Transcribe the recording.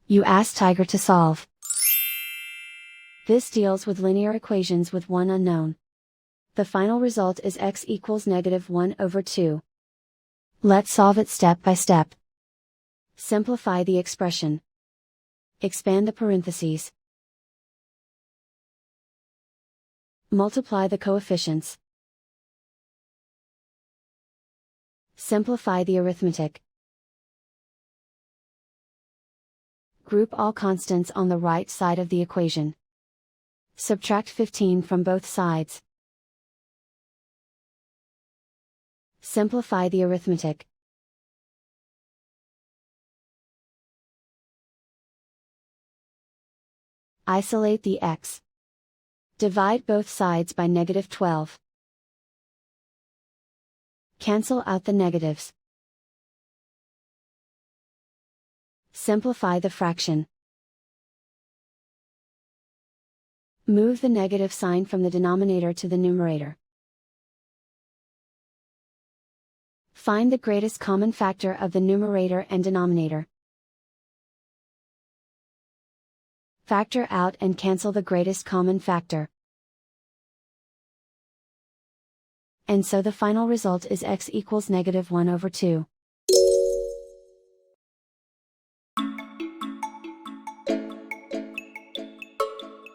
You ask Tiger to solve. This deals with linear equations with one unknown. The final result is x equals -1/2. Let's solve it step by step. Simplify the expression. Expand the parentheses. Multiply the coefficients. Simplify the arithmetic. Group all constants on the right side of the equation. Subtract 15 from both sides. Simplify the arithmetic. Isolate the x. Divide both sides by -12. Cancel out the negatives. Simplify the fraction. Move the negative sign from the denominator to the numerator. Find the greatest common factor of the numerator and denominator. Factor out and cancel the greatest common factor. And so the final result is x equals -1/2.